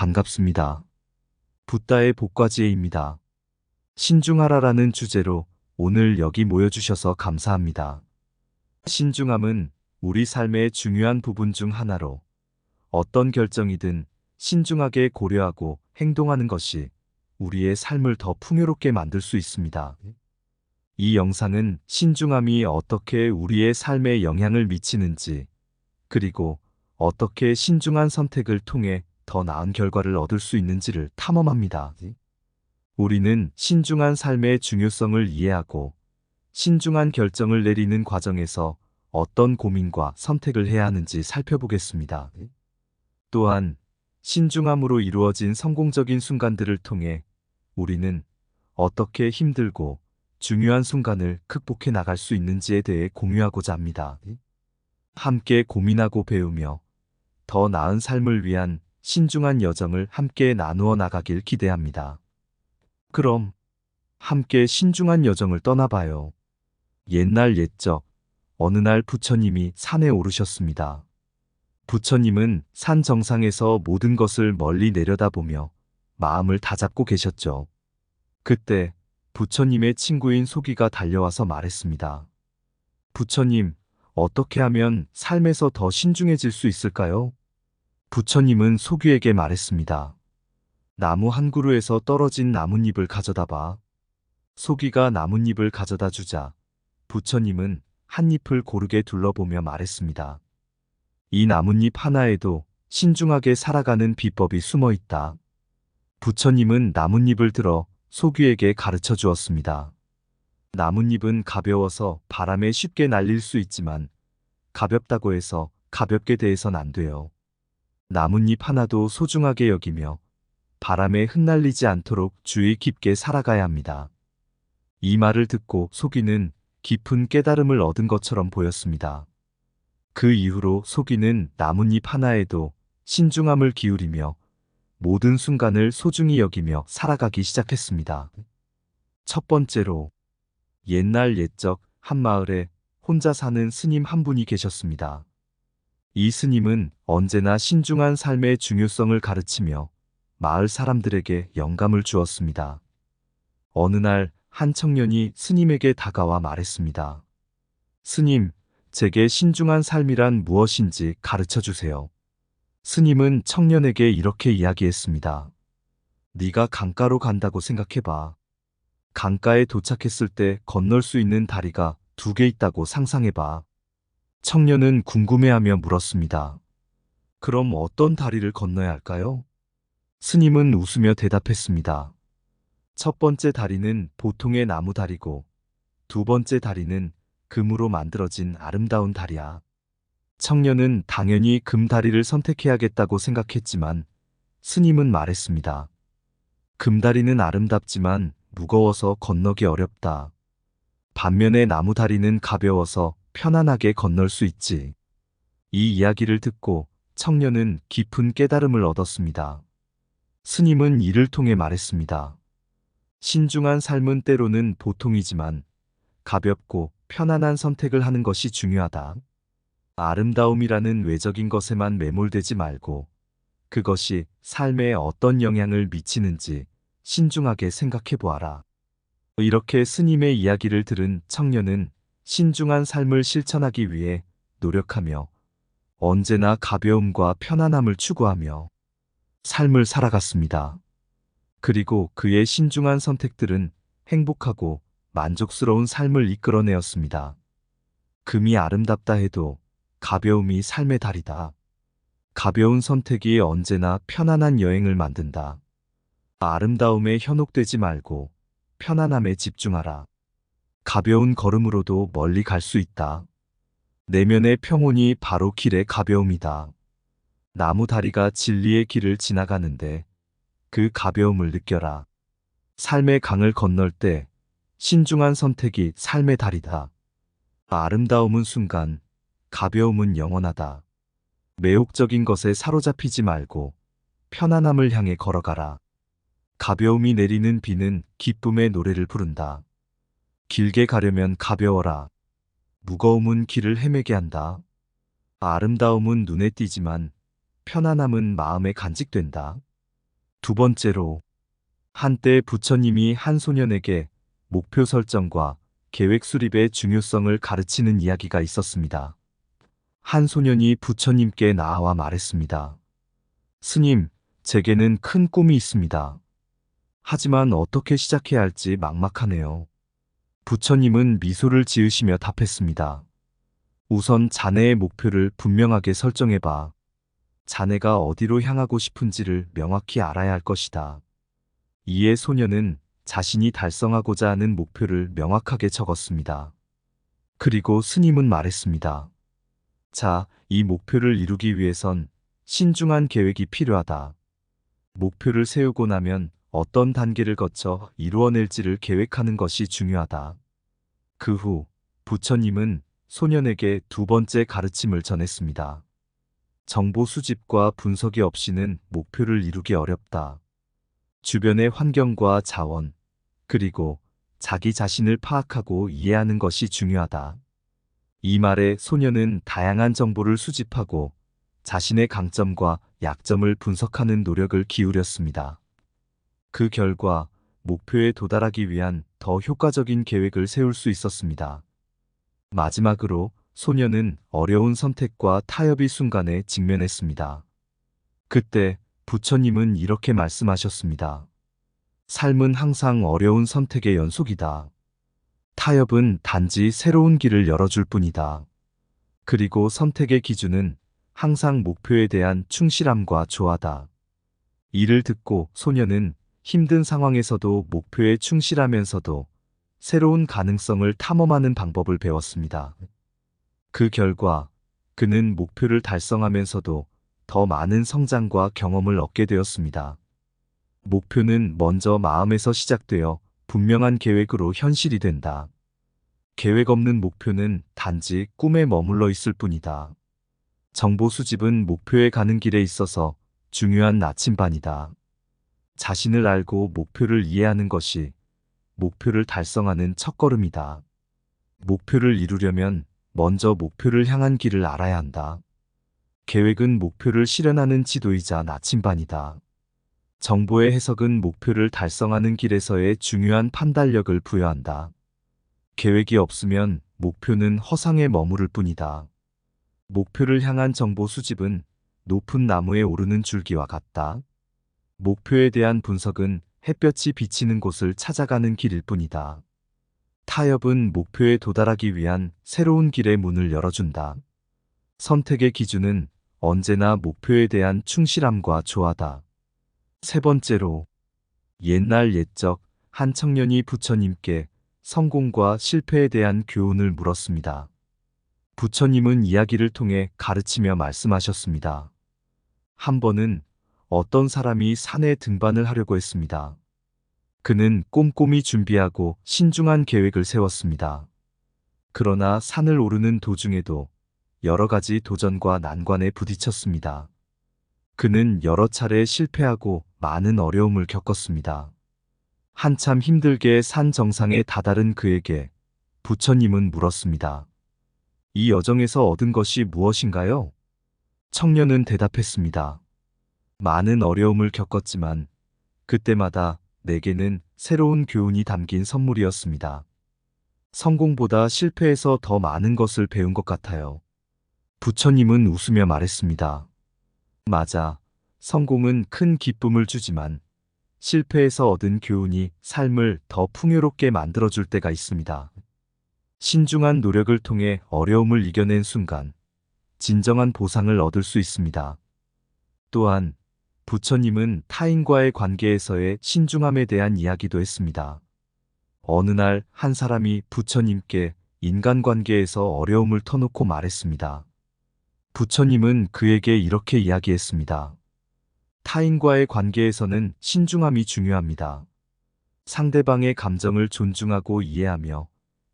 반갑습니다. 붓다의 복과지혜입니다. 신중하라라는 주제로 오늘 여기 모여주셔서 감사합니다. 신중함은 우리 삶의 중요한 부분 중 하나로 어떤 결정이든 신중하게 고려하고 행동하는 것이 우리의 삶을 더 풍요롭게 만들 수 있습니다. 이 영상은 신중함이 어떻게 우리의 삶에 영향을 미치는지, 그리고 어떻게 신중한 선택을 통해 더 나은 결과를 얻을 수 있는지를 탐험합니다. 우리는 신중한 삶의 중요성을 이해하고 신중한 결정을 내리는 과정에서 어떤 고민과 선택을 해야 하는지 살펴보겠습니다. 또한 신중함으로 이루어진 성공적인 순간들을 통해 우리는 어떻게 힘들고 중요한 순간을 극복해 나갈 수 있는지에 대해 공유하고자 합니다. 함께 고민하고 배우며 더 나은 삶을 위한 신중한 여정을 함께 나누어 나가길 기대합니다. 그럼 함께 신중한 여정을 떠나봐요. 옛날 옛적 어느 날 부처님이 산에 오르셨습니다. 부처님은 산 정상에서 모든 것을 멀리 내려다보며 마음을 다잡고 계셨죠. 그때 부처님의 친구인 소귀가 달려와서 말했습니다. 부처님, 어떻게 하면 삶에서 더 신중해질 수 있을까요? 부처님은 소귀에게 말했습니다. 나무 한 그루에서 떨어진 나뭇잎을 가져다 봐. 소귀가 나뭇잎을 가져다 주자 부처님은 한 잎을 고르게 둘러보며 말했습니다. 이 나뭇잎 하나에도 신중하게 살아가는 비법이 숨어 있다. 부처님은 나뭇잎을 들어 소귀에게 가르쳐 주었습니다. 나뭇잎은 가벼워서 바람에 쉽게 날릴 수 있지만 가볍다고 해서 가볍게 대해선 안 돼요. 나뭇잎 하나도 소중하게 여기며 바람에 흩날리지 않도록 주의 깊게 살아가야 합니다. 이 말을 듣고 소귀는 깊은 깨달음을 얻은 것처럼 보였습니다. 그 이후로 소귀는 나뭇잎 하나에도 신중함을 기울이며 모든 순간을 소중히 여기며 살아가기 시작했습니다. 첫 번째로, 옛날 옛적 한 마을에 혼자 사는 스님 한 분이 계셨습니다. 이 스님은 언제나 신중한 삶의 중요성을 가르치며 마을 사람들에게 영감을 주었습니다. 어느 날 한 청년이 스님에게 다가와 말했습니다. 스님, 제게 신중한 삶이란 무엇인지 가르쳐 주세요. 스님은 청년에게 이렇게 이야기했습니다. 네가 강가로 간다고 생각해봐. 강가에 도착했을 때 건널 수 있는 다리가 2개 있다고 상상해봐. 청년은 궁금해하며 물었습니다. 그럼 어떤 다리를 건너야 할까요? 스님은 웃으며 대답했습니다. 첫 번째 다리는 보통의 나무 다리고, 두 번째 다리는 금으로 만들어진 아름다운 다리야. 청년은 당연히 금 다리를 선택해야겠다고 생각했지만 스님은 말했습니다. 금 다리는 아름답지만 무거워서 건너기 어렵다. 반면에 나무 다리는 가벼워서 편안하게 건널 수 있지. 이 이야기를 듣고 청년은 깊은 깨달음을 얻었습니다. 스님은 이를 통해 말했습니다. 신중한 삶은 때로는 보통이지만 가볍고 편안한 선택을 하는 것이 중요하다. 아름다움이라는 외적인 것에만 매몰되지 말고 그것이 삶에 어떤 영향을 미치는지 신중하게 생각해 보아라. 이렇게 스님의 이야기를 들은 청년은 신중한 삶을 실천하기 위해 노력하며 언제나 가벼움과 편안함을 추구하며 삶을 살아갔습니다. 그리고 그의 신중한 선택들은 행복하고 만족스러운 삶을 이끌어내었습니다. 금이 아름답다 해도 가벼움이 삶의 달이다. 가벼운 선택이 언제나 편안한 여행을 만든다. 아름다움에 현혹되지 말고 편안함에 집중하라. 가벼운 걸음으로도 멀리 갈 수 있다. 내면의 평온이 바로 길의 가벼움이다. 나무 다리가 진리의 길을 지나가는데 그 가벼움을 느껴라. 삶의 강을 건널 때 신중한 선택이 삶의 달이다. 아름다움은 순간, 가벼움은 영원하다. 매혹적인 것에 사로잡히지 말고 편안함을 향해 걸어가라. 가벼움이 내리는 비는 기쁨의 노래를 부른다. 길게 가려면 가벼워라. 무거움은 길을 헤매게 한다. 아름다움은 눈에 띄지만 편안함은 마음에 간직된다. 두 번째로, 한때 부처님이 한 소년에게 목표 설정과 계획 수립의 중요성을 가르치는 이야기가 있었습니다. 한 소년이 부처님께 나아와 말했습니다. 스님, 제게는 큰 꿈이 있습니다. 하지만 어떻게 시작해야 할지 막막하네요. 부처님은 미소를 지으시며 답했습니다. 우선 자네의 목표를 분명하게 설정해봐. 자네가 어디로 향하고 싶은지를 명확히 알아야 할 것이다. 이에 소년은 자신이 달성하고자 하는 목표를 명확하게 적었습니다. 그리고 스님은 말했습니다. 자, 이 목표를 이루기 위해선 신중한 계획이 필요하다. 목표를 세우고 나면 어떤 단계를 거쳐 이루어낼지를 계획하는 것이 중요하다. 그 후 부처님은 소년에게 두 번째 가르침을 전했습니다. 정보 수집과 분석이 없이는 목표를 이루기 어렵다. 주변의 환경과 자원, 그리고 자기 자신을 파악하고 이해하는 것이 중요하다. 이 말에 소년은 다양한 정보를 수집하고 자신의 강점과 약점을 분석하는 노력을 기울였습니다. 그 결과 목표에 도달하기 위한 더 효과적인 계획을 세울 수 있었습니다. 마지막으로 소년은 어려운 선택과 타협의 순간에 직면했습니다. 그때 부처님은 이렇게 말씀하셨습니다. 삶은 항상 어려운 선택의 연속이다. 타협은 단지 새로운 길을 열어줄 뿐이다. 그리고 선택의 기준은 항상 목표에 대한 충실함과 조화다. 이를 듣고 소년은 힘든 상황에서도 목표에 충실하면서도 새로운 가능성을 탐험하는 방법을 배웠습니다. 그 결과 그는 목표를 달성하면서도 더 많은 성장과 경험을 얻게 되었습니다. 목표는 먼저 마음에서 시작되어 분명한 계획으로 현실이 된다. 계획 없는 목표는 단지 꿈에 머물러 있을 뿐이다. 정보 수집은 목표에 가는 길에 있어서 중요한 나침반이다. 자신을 알고 목표를 이해하는 것이 목표를 달성하는 첫걸음이다. 목표를 이루려면 먼저 목표를 향한 길을 알아야 한다. 계획은 목표를 실현하는 지도이자 나침반이다. 정보의 해석은 목표를 달성하는 길에서의 중요한 판단력을 부여한다. 계획이 없으면 목표는 허상에 머무를 뿐이다. 목표를 향한 정보 수집은 높은 나무에 오르는 줄기와 같다. 목표에 대한 분석은 햇볕이 비치는 곳을 찾아가는 길일 뿐이다. 타협은 목표에 도달하기 위한 새로운 길의 문을 열어준다. 선택의 기준은 언제나 목표에 대한 충실함과 조화다. 세 번째로, 옛날 옛적 한 청년이 부처님께 성공과 실패에 대한 교훈을 물었습니다. 부처님은 이야기를 통해 가르치며 말씀하셨습니다. 한 번은 어떤 사람이 산에 등반을 하려고 했습니다. 그는 꼼꼼히 준비하고 신중한 계획을 세웠습니다. 그러나 산을 오르는 도중에도 여러 가지 도전과 난관에 부딪혔습니다. 그는 여러 차례 실패하고 많은 어려움을 겪었습니다. 한참 힘들게 산 정상에 다다른 그에게 부처님은 물었습니다. 이 여정에서 얻은 것이 무엇인가요? 청년은 대답했습니다. 많은 어려움을 겪었지만 그때마다 내게는 새로운 교훈이 담긴 선물이었습니다. 성공보다 실패에서 더 많은 것을 배운 것 같아요. 부처님은 웃으며 말했습니다. 맞아. 성공은 큰 기쁨을 주지만 실패에서 얻은 교훈이 삶을 더 풍요롭게 만들어줄 때가 있습니다. 신중한 노력을 통해 어려움을 이겨낸 순간 진정한 보상을 얻을 수 있습니다. 또한 부처님은 타인과의 관계에서의 신중함에 대한 이야기도 했습니다. 어느 날 한 사람이 부처님께 인간관계에서 어려움을 터놓고 말했습니다. 부처님은 그에게 이렇게 이야기했습니다. 타인과의 관계에서는 신중함이 중요합니다. 상대방의 감정을 존중하고 이해하며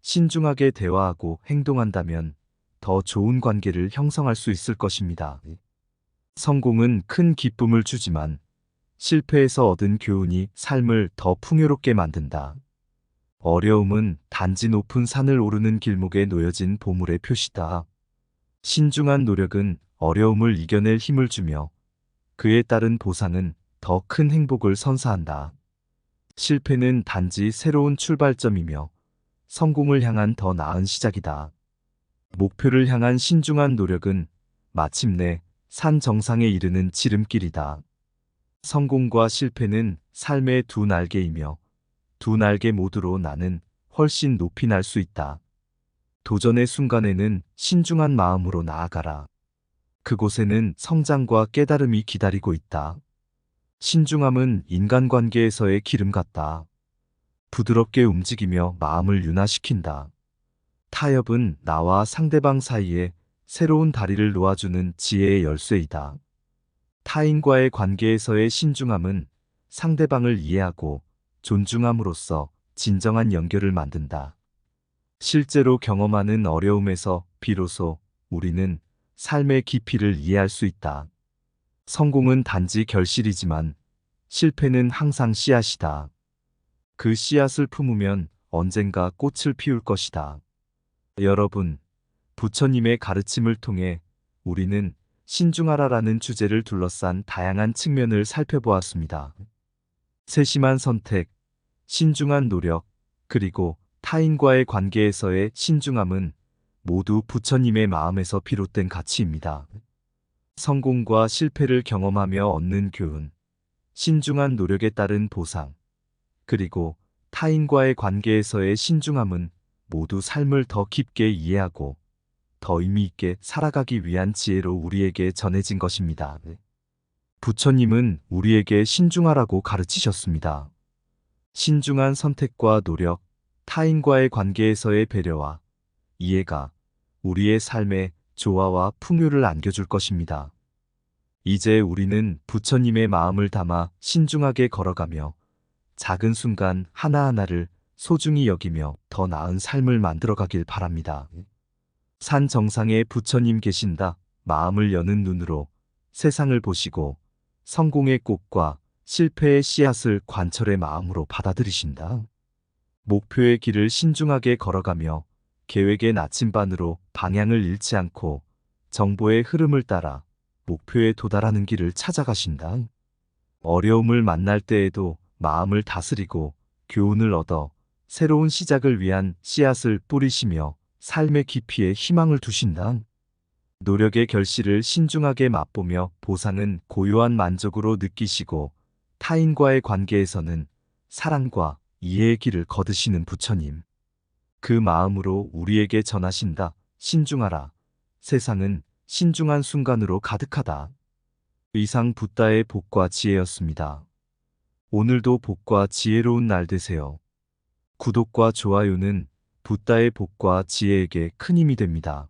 신중하게 대화하고 행동한다면 더 좋은 관계를 형성할 수 있을 것입니다. 성공은 큰 기쁨을 주지만 실패에서 얻은 교훈이 삶을 더 풍요롭게 만든다. 어려움은 단지 높은 산을 오르는 길목에 놓여진 보물의 표시다. 신중한 노력은 어려움을 이겨낼 힘을 주며 그에 따른 보상은 더 큰 행복을 선사한다. 실패는 단지 새로운 출발점이며 성공을 향한 더 나은 시작이다. 목표를 향한 신중한 노력은 마침내 산 정상에 이르는 지름길이다. 성공과 실패는 삶의 두 날개이며 두 날개 모두로 나는 훨씬 높이 날 수 있다. 도전의 순간에는 신중한 마음으로 나아가라. 그곳에는 성장과 깨달음이 기다리고 있다. 신중함은 인간관계에서의 기름 같다. 부드럽게 움직이며 마음을 윤화시킨다. 타협은 나와 상대방 사이에 새로운 다리를 놓아주는 지혜의 열쇠이다. 타인과의 관계에서의 신중함은 상대방을 이해하고 존중함으로써 진정한 연결을 만든다. 실제로 경험하는 어려움에서 비로소 우리는 삶의 깊이를 이해할 수 있다. 성공은 단지 결실이지만 실패는 항상 씨앗이다. 그 씨앗을 품으면 언젠가 꽃을 피울 것이다. 여러분, 부처님의 가르침을 통해 우리는 신중하라라는 주제를 둘러싼 다양한 측면을 살펴보았습니다. 세심한 선택, 신중한 노력, 그리고 타인과의 관계에서의 신중함은 모두 부처님의 마음에서 비롯된 가치입니다. 성공과 실패를 경험하며 얻는 교훈, 신중한 노력에 따른 보상, 그리고 타인과의 관계에서의 신중함은 모두 삶을 더 깊게 이해하고 더 의미 있게 살아가기 위한 지혜로 우리에게 전해진 것입니다. 부처님은 우리에게 신중하라고 가르치셨습니다. 신중한 선택과 노력, 타인과의 관계에서의 배려와 이해가 우리의 삶에 조화와 풍요를 안겨줄 것입니다. 이제 우리는 부처님의 마음을 담아 신중하게 걸어가며 작은 순간 하나하나를 소중히 여기며 더 나은 삶을 만들어가길 바랍니다. 산 정상에 부처님 계신다. 마음을 여는 눈으로 세상을 보시고 성공의 꽃과 실패의 씨앗을 관철의 마음으로 받아들이신다. 목표의 길을 신중하게 걸어가며 계획의 나침반으로 방향을 잃지 않고 정보의 흐름을 따라 목표에 도달하는 길을 찾아가신다. 어려움을 만날 때에도 마음을 다스리고 교훈을 얻어 새로운 시작을 위한 씨앗을 뿌리시며 삶의 깊이에 희망을 두신다. 노력의 결실을 신중하게 맛보며 보상은 고요한 만족으로 느끼시고 타인과의 관계에서는 사랑과 이해의 길을 거두시는 부처님. 그 마음으로 우리에게 전하신다. 신중하라. 세상은 신중한 순간으로 가득하다. 이상 붓다의 복과 지혜였습니다. 오늘도 복과 지혜로운 날 되세요. 구독과 좋아요는 붓다의 복과 지혜에게 큰 힘이 됩니다.